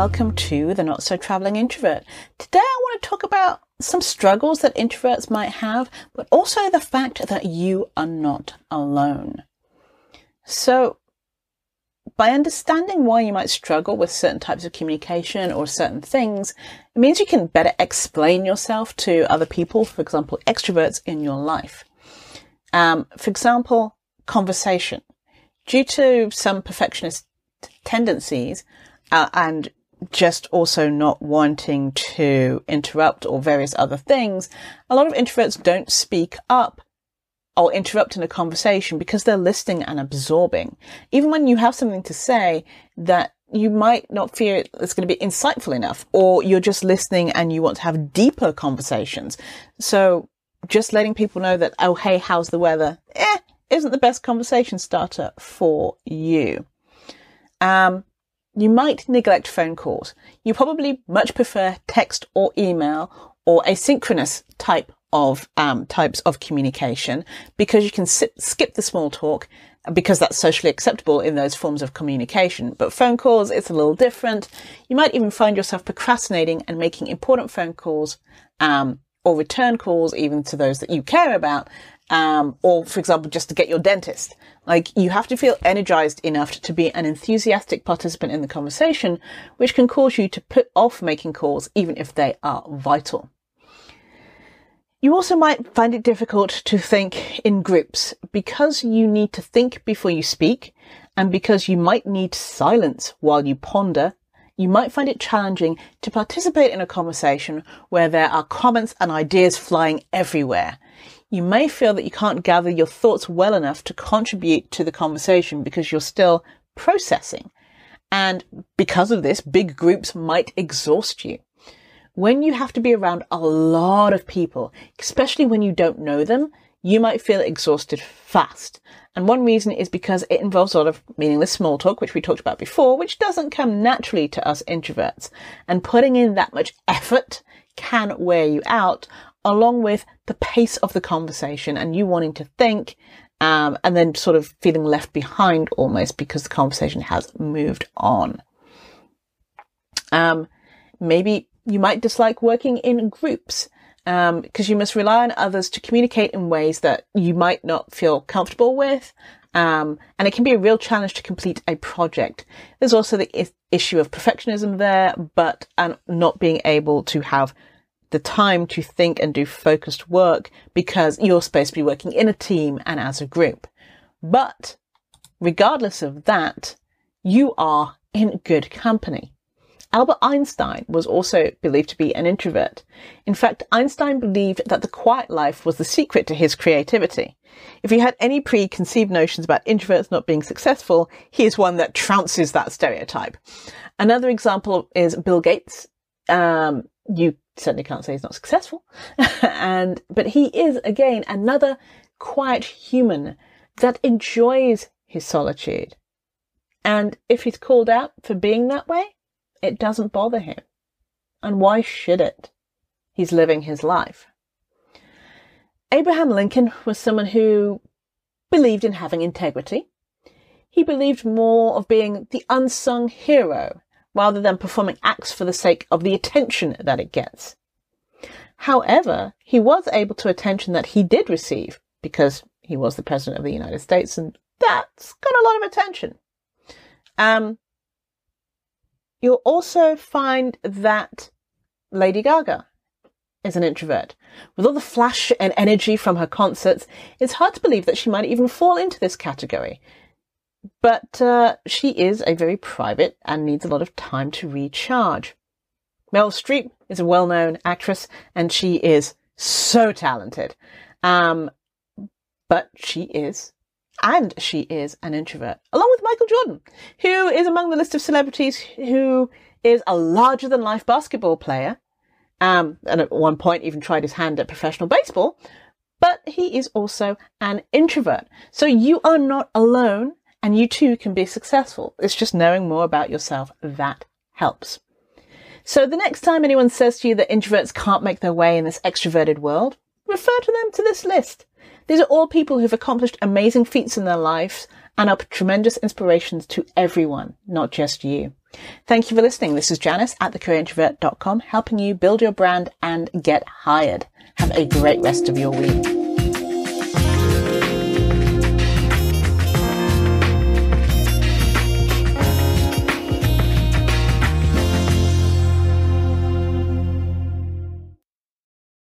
welcome to the Not So Traveling Introvert. Today I want to talk about some struggles that introverts might have, but also the fact that you are not alone. So, by understanding why you might struggle with certain types of communication or certain things, it means you can better explain yourself to other people, for example, extroverts in your life. For example, conversation. Due to some perfectionist tendencies and just also not wanting to interrupt or various other things, a lot of introverts don't speak up or interrupt in a conversation because they're listening and absorbing. Even when you have something to say that you might not feel it's going to be insightful enough, or you're just listening and you want to have deeper conversations. So just letting people know that, oh, hey, how's the weather? Isn't the best conversation starter for you. You might neglect phone calls. You probably much prefer text or email or asynchronous types of communication because you can skip the small talk because that's socially acceptable in those forms of communication. But phone calls, it's a little different. You might even find yourself procrastinating and making important phone calls, or return calls even to those that you care about. Or for example, just to get your dentist. Like, you have to feel energized enough to be an enthusiastic participant in the conversation, which can cause you to put off making calls even if they are vital. You also might find it difficult to think in groups because you need to think before you speak, and because you might need silence while you ponder. You might find it challenging to participate in a conversation where there are comments and ideas flying everywhere. You may feel that you can't gather your thoughts well enough to contribute to the conversation because you're still processing. And because of this, big groups might exhaust you. When you have to be around a lot of people, especially when you don't know them, you might feel exhausted fast. And one reason is because it involves a lot of meaningless small talk, which we talked about before, which doesn't come naturally to us introverts. And putting in that much effort can wear you out, along with the pace of the conversation and you wanting to think, and then sort of feeling left behind almost because the conversation has moved on. Maybe you might dislike working in groups, because you must rely on others to communicate in ways that you might not feel comfortable with. And it can be a real challenge to complete a project. There's also the issue of perfectionism there, but not being able to have the time to think and do focused work because you're supposed to be working in a team and as a group. But regardless of that, you are in good company. Albert Einstein was also believed to be an introvert. In fact, Einstein believed that the quiet life was the secret to his creativity. If you had any preconceived notions about introverts not being successful, he is one that trounces that stereotype. Another example is Bill Gates. You certainly can't say he's not successful. But he is, again, another quiet human that enjoys his solitude. And if he's called out for being that way, it doesn't bother him. And why should it? He's living his life. Abraham Lincoln was someone who believed in having integrity. He believed more of being the unsung hero rather than performing acts for the sake of the attention that it gets. However, he was able to attention that he did receive because he was the President of the United States, and that's got a lot of attention. You'll also find that Lady Gaga is an introvert. With all the flash and energy from her concerts, it's hard to believe that she might even fall into this category. But she is a very private and needs a lot of time to recharge. Meryl Streep is a well-known actress, and she is so talented. But she is an introvert, along with Michael Jordan, who is among the list of celebrities who is a larger-than-life basketball player, and at one point even tried his hand at professional baseball, but he is also an introvert. So you are not alone, and you too can be successful. It's just knowing more about yourself that helps. So the next time anyone says to you that introverts can't make their way in this extroverted world, refer to them to this list. These are all people who've accomplished amazing feats in their lives and are tremendous inspirations to everyone, not just you. Thank you for listening. This is Janice at thecareerintrovert.com, helping you build your brand and get hired. Have a great rest of your week.